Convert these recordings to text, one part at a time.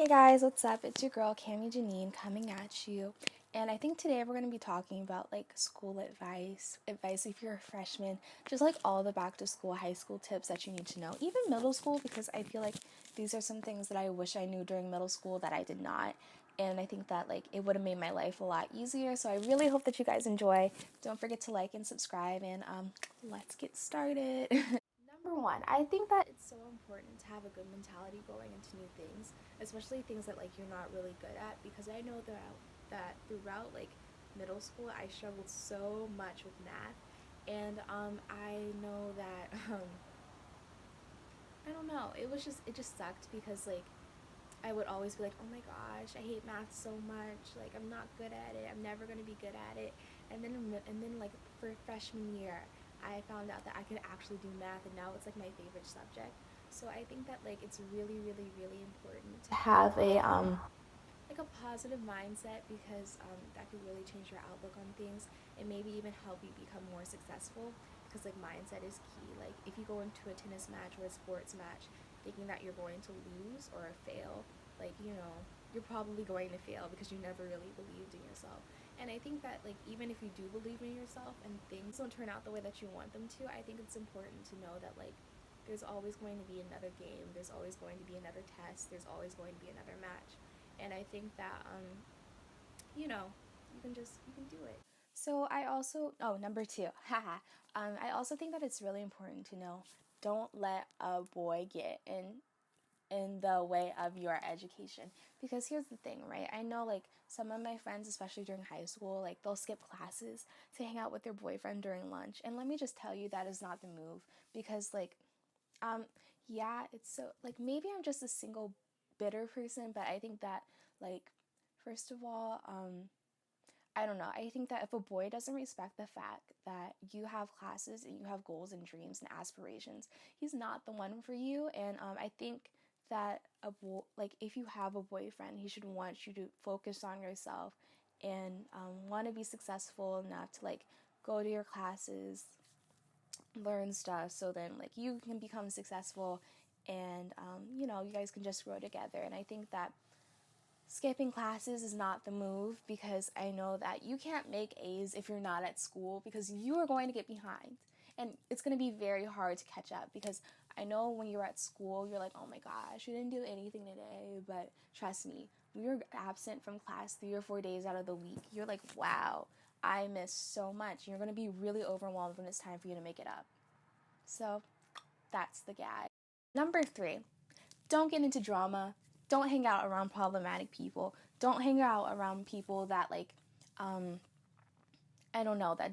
Hey guys, what's up? It's your girl Camiejeaneen coming at you. And I think today we're going to be talking about like school advice if you're a freshman, just like all the back to school high school tips that you need to know, even middle school, because I feel like these are some things that I wish I knew during middle school that I did not. And I think that like it would have made my life a lot easier. So I really hope that you guys enjoy. Don't forget to like and subscribe, and let's get started. Number one, I think that it's so important to have a good mentality going into new things, especially things that like you're not really good at, because I know that throughout like middle school I struggled so much with math, and I know that I don't know, it just sucked because like I would always be like, oh my gosh, I hate math so much. Like, I'm not good at it. I'm never gonna be good at it. And then like for freshman year, I found out that I could actually do math, and now it's like my favorite subject. So I think that like it's really, really, really important to have a like a positive mindset, because that could really change your outlook on things and maybe even help you become more successful, because like mindset is key. Like if you go into a tennis match or a sports match thinking that you're going to lose or fail, like you're probably going to fail because you never really believed in yourself. And I think that like even if you do believe in yourself and things don't turn out the way that you want them to, I think it's important to know that like there's always going to be another game, there's always going to be another test, there's always going to be another match. And I think that you know, you can do it. So I also number two, haha. I also think that it's really important to know, don't let a boy get in the way of your education, because here's the thing, right? I know like some of my friends, especially during high school, like they'll skip classes to hang out with their boyfriend during lunch, and let me just tell you, that is not the move. Because like um yeah, it's so like maybe I'm just a single bitter person, but I think that like first of all, I don't know. I think that if a boy doesn't respect the fact that you have classes and you have goals and dreams and aspirations, he's not the one for you. And I think that like if you have a boyfriend, he should want you to focus on yourself and want to be successful enough to like go to your classes, learn stuff, so then like you can become successful, and you guys can just grow together. And I think that skipping classes is not the move, because I know that you can't make A's if you're not at school, because you are going to get behind. And it's going to be very hard to catch up, because I know when you're at school, you're like, oh my gosh, you didn't do anything today. But trust me, when you're absent from class 3 or 4 days out of the week, you're like, wow, I missed so much. You're going to be really overwhelmed when it's time for you to make it up. So that's the gag. Number three, don't get into drama. Don't hang out around problematic people. Don't hang out around people that like I don't know, that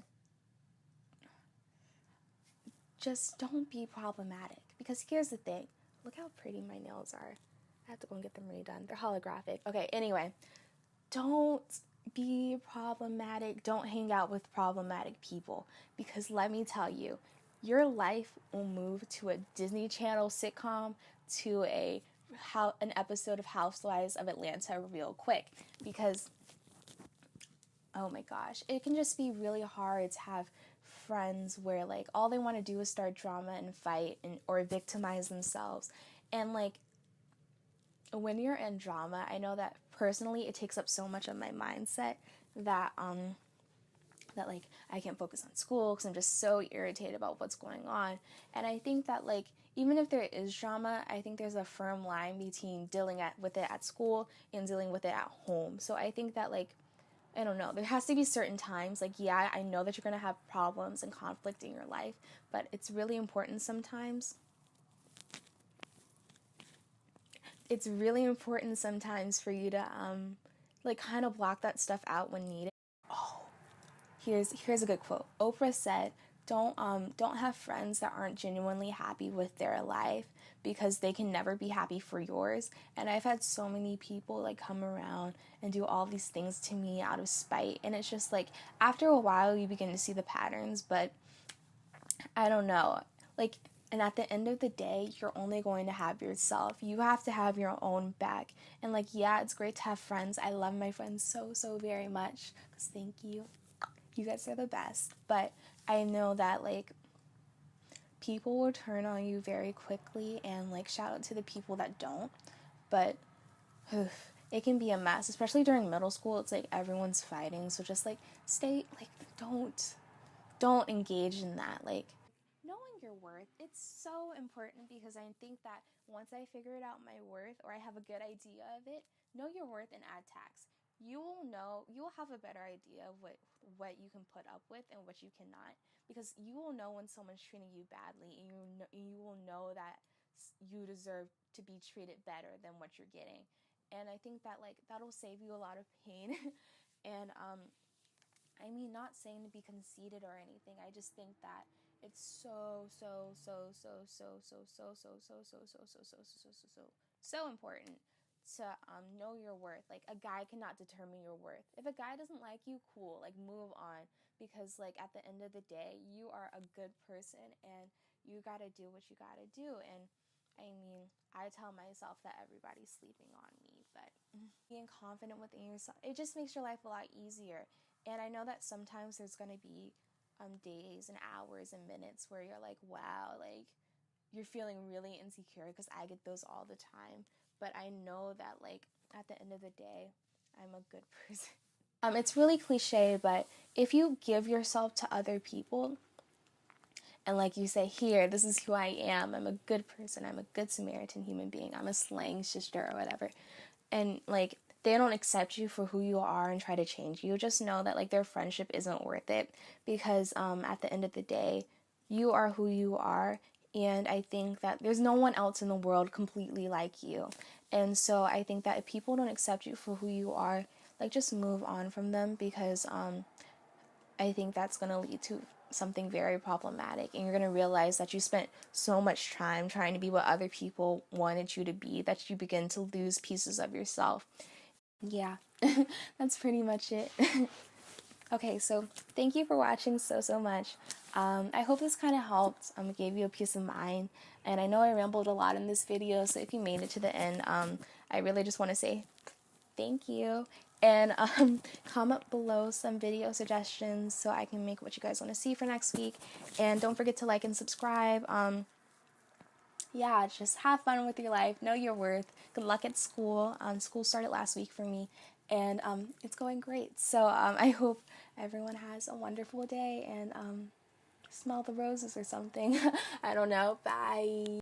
just don't be problematic. Because here's the thing. Look how pretty my nails are. I have to go and get them redone. They're holographic. Okay, anyway, don't be problematic. Don't hang out with problematic people, because let me tell you, your life will move to a Disney Channel sitcom, to an episode of Housewives of Atlanta real quick. Because oh my gosh, it can just be really hard to have friends where like all they want to do is start drama and fight and or victimize themselves. And like when you're in drama, I know that personally it takes up so much of my mindset that that like I can't focus on school because I'm just so irritated about what's going on. And I think that like even if there is drama, I think there's a firm line between with it at school and dealing with it at home. So I think that like I don't know, there has to be certain times, like yeah, I know that you're going to have problems and conflict in your life, but it's really important sometimes. It's really important sometimes for you to like kind of block that stuff out when needed. Oh, here's a good quote. Oprah said, don't have friends that aren't genuinely happy with their life, because they can never be happy for yours. And I've had so many people like come around and do all these things to me out of spite, and it's just like after a while you begin to see the patterns. But I don't know. Like, and at the end of the day, you're only going to have yourself. You have to have your own back. And like, yeah, it's great to have friends. I love my friends so, so very much. Because thank you. You guys are the best. But I know that like people will turn on you very quickly, and like shout out to the people that don't. But it can be a mess, especially during middle school. It's like everyone's fighting, so just like stay, like don't engage in that. Like knowing your worth, it's so important because I think that once I figured out my worth or I have a good idea of it, know your worth and add tax. You will have a better idea of what you can put up with and what you cannot, because you will know when someone's treating you badly, and you will know that you deserve to be treated better than what you're getting. And I think that like that'll save you a lot of pain. And I mean, not saying to be conceited or anything. I just think that it's so important to know your worth. Like a guy cannot determine your worth. If a guy doesn't like you, cool, like move on, because like at the end of the day, you are a good person and you got to do what you got to do. And I mean, I tell myself that everybody's sleeping on me, but being confident within yourself, it just makes your life a lot easier. And I know that sometimes there's going to be days and hours and minutes where you're like, wow, like you're feeling really insecure, because I get those all the time. But I know that like at the end of the day, I'm a good person. It's really cliche, but if you give yourself to other people, and like you say, here, this is who I am. I'm a good person. I'm a good Samaritan human being. I'm a slang sister or whatever. And like they don't accept you for who you are and try to change you. Just know that like their friendship isn't worth it, because at the end of the day, you are who you are. And I think that there's no one else in the world completely like you. And so I think that if people don't accept you for who you are, like just move on from them, because I think that's going to lead to something very problematic. And you're going to realize that you spent so much time trying to be what other people wanted you to be that you begin to lose pieces of yourself. Yeah, that's pretty much it. Okay, so thank you for watching so much. I hope this kind of helped, gave you a peace of mind. And I know I rambled a lot in this video, so if you made it to the end, I really just want to say thank you. And comment below some video suggestions so I can make what you guys want to see for next week. And don't forget to like and subscribe. Yeah, just have fun with your life. Know your worth. Good luck at school. School started last week for me, and it's going great. So I hope everyone has a wonderful day, and smell the roses or something. I don't know. Bye.